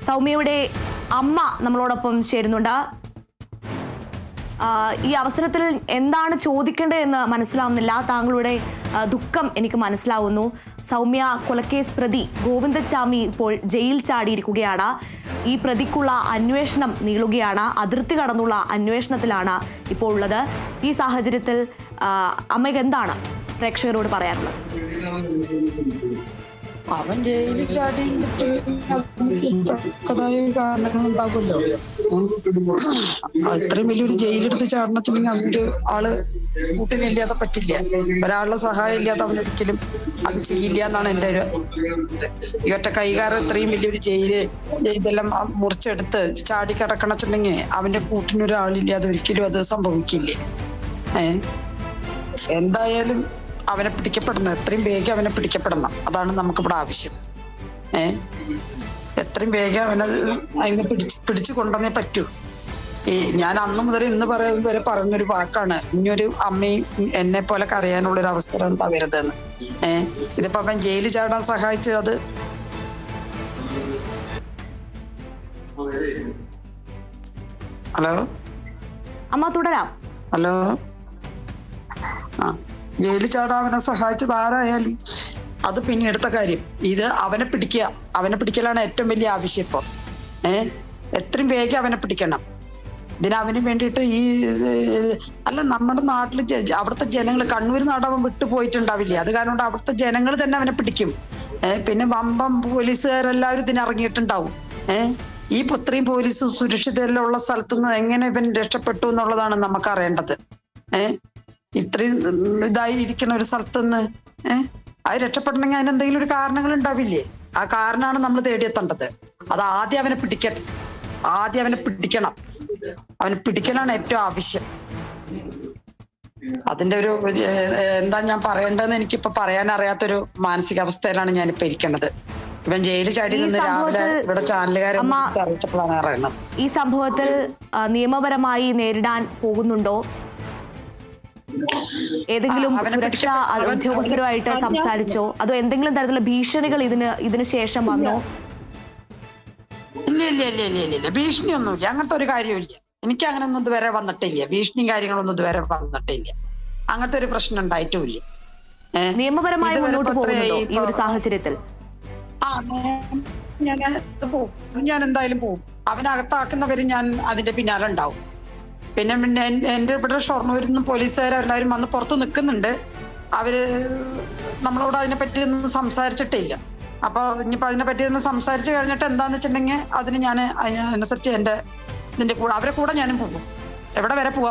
സൗമ്യയുടെ അമ്മ നമ്മളോടൊപ്പം ചേരുന്നുണ്ട്. ഈ അവസരത്തിൽ എന്താണ് ചോദിക്കേണ്ടതെന്ന് മനസ്സിലാവുന്നില്ല. താങ്കളുടെ ദുഃഖം എനിക്ക് മനസ്സിലാവുന്നു. സൗമ്യ കൊലക്കേസ് പ്രതി ഗോവിന്ദച്ചാമി ഇപ്പോൾ ജയിൽ ചാടിയിരിക്കുകയാണ്. ഈ പ്രതിക്കുള്ള അന്വേഷണം നീളുകയാണ്. അതിർത്തി കടന്നുള്ള അന്വേഷണത്തിലാണ് ഇപ്പോൾ ഉള്ളത്. ഈ സാഹചര്യത്തിൽ അമ്മയ്ക്ക് എന്താണ് പ്രേക്ഷകരോട് പറയാനുള്ളത്? അവൻ ജയിലിൽ ചാടി കാരണങ്ങൾ ഉണ്ടാകുമല്ലോ. ഇത്രയും വലിയൊരു ജയിലെടുത്ത് ചാടണത്തിനെങ്കിൽ അവനൊരു ആള് കൂട്ടിനില്ലാതെ പറ്റില്ല. ഒരാളുടെ സഹായം ഇല്ലാതെ അവനൊരിക്കലും അത് ചെയ്യില്ല എന്നാണ് എൻ്റെ ഒരു ഈ ഒറ്റ കൈകാരം. ഇത്രയും വലിയൊരു ഇതെല്ലാം മുറിച്ചെടുത്ത് ചാടി കിടക്കണച്ചുണ്ടെങ്കിൽ അവന്റെ കൂട്ടിനൊരാളില്ലാതെ ഒരിക്കലും അത് സംഭവിക്കില്ലേ. എന്തായാലും അവനെ പിടിക്കപ്പെടണം, എത്രയും വേഗം അവനെ പിടിക്കപ്പെടണം. അതാണ് നമുക്കിവിടെ ആവശ്യം. എത്രയും വേഗം അതിനെ പിടിച്ചു കൊണ്ടുവന്നേ പറ്റൂ. ഞാൻ അന്ന് മുതൽ ഇന്ന് വരെ പറഞ്ഞൊരു വാക്കാണ്, ഇനിയൊരു അമ്മയും എന്നെ പോലെ കരയാനുള്ളൊരു അവസരം ഉണ്ടാവരുതെന്ന്. ഇതിപ്പോ അവൻ ജയിലിൽ ചാടാൻ സഹായിച്ചത് അത് ഹലോ അമ്മ തുടരാം. ഹലോ ജയിലിൽ ചാടാൻ അവനെ സഹായിച്ചത് ആരായാലും അത് പിന്നെ എടുത്ത കാര്യം. ഇത് അവനെ പിടിക്കലാണ് ഏറ്റവും വലിയ ആവശ്യം ഇപ്പൊ. എത്രയും വേഗം അവനെ പിടിക്കണം. ഇതിനവന് വേണ്ടിയിട്ട് അല്ല, നമ്മുടെ നാട്ടില് അവിടുത്തെ ജനങ്ങൾ, കണ്ണൂർ നാട് അവൻ വിട്ടുപോയിട്ടുണ്ടാവില്ലേ. അത് കാരണം കൊണ്ട് അവിടുത്തെ ജനങ്ങൾ തന്നെ അവനെ പിടിക്കും. പിന്നെ വമ്പം പോലീസുകാരെല്ലാവരും ഇതിനിറങ്ങിയിട്ടുണ്ടാവും. ഈ ഇത്രയും പോലീസ് സുരക്ഷിതയുള്ള സ്ഥലത്തുനിന്ന് എങ്ങനെ ഇവൻ രക്ഷപ്പെട്ടു എന്നുള്ളതാണ് നമുക്ക് അറിയേണ്ടത്. ഇത്രയും ഇതായിരിക്കുന്ന ഒരു സ്ഥലത്തുനിന്ന് അത് രക്ഷപ്പെടണമെങ്കിൽ അതിനെന്തെങ്കിലും ഒരു കാരണങ്ങൾ ഉണ്ടാവില്ലേ? ആ കാരണമാണ് നമ്മൾ തേടിയെത്തേണ്ടത്. അത് ആദ്യം അവനെ പിടിക്കണം. അവനെ പിടിക്കലാണ് ഏറ്റവും ആവശ്യം. അതിന്റെ ഒരു എന്താ ഞാൻ പറയേണ്ടതെന്ന് എനിക്കിപ്പോ പറയാൻ അറിയാത്തൊരു മാനസികാവസ്ഥയിലാണ് ഞാനിപ്പോ ഇരിക്കുന്നത്. ഇവൻ ജയിലിൽ ചാടി നിന്ന് രാവിലെ ഇവിടെ ചാനലുകാരെ അറിയിച്ചപ്പോഴാണ് അറിയുന്നത്. ഈ സംഭവത്തിൽ നിയമപരമായി നേരിടാൻ പോകുന്നുണ്ടോ? ഏതെങ്കിലും സുരക്ഷാ ഉദ്യോഗസ്ഥരുമായിട്ട് സംസാരിച്ചോ? അതോ എന്തെങ്കിലും തരത്തിലുള്ള ഭീഷണികൾ ഇതിനു ശേഷം വന്നോ? ഇല്ല, ഭീഷണിയൊന്നുമില്ല. അങ്ങനത്തെ ഒരു കാര്യമില്ല. എനിക്ക് അങ്ങനെ ഒന്നും ഇതുവരെ വന്നിട്ടില്ല. ഭീഷണിയും കാര്യങ്ങളൊന്നും ഇതുവരെ വന്നിട്ടില്ല. അങ്ങനത്തെ ഒരു പ്രശ്നം ഉണ്ടായിട്ടുമില്ല. നിയമപരമായി മുന്നോട്ട് പോകുന്നുണ്ടോ ഈ ഒരു സാഹചര്യത്തിൽ? ഞാൻ എന്തായാലും പോകും. അവനകത്താക്കുന്നവര് ഞാൻ അതിന്റെ പിന്നാലെ ഉണ്ടാവും. പിന്നെ എന്റെ ഇവിടെ ഷൊർണൂരിൽ നിന്ന് പോലീസുകാരെല്ലാവരും വന്ന് പുറത്ത് നിൽക്കുന്നുണ്ട്. അവര് നമ്മളോട് അതിനെപ്പറ്റി ഒന്നും സംസാരിച്ചിട്ടില്ല. അപ്പൊ ഇനിയിപ്പോ അതിനെപ്പറ്റി ഒന്ന് സംസാരിച്ചു കഴിഞ്ഞിട്ട് എന്താന്ന് വെച്ചിട്ടുണ്ടെങ്കിൽ അതിന് ഞാൻ അതിനനുസരിച്ച് ഇതിന്റെ കൂടെ അവരെ കൂടെ ഞാനും പോകും. എവിടെ വരെ പോവാം.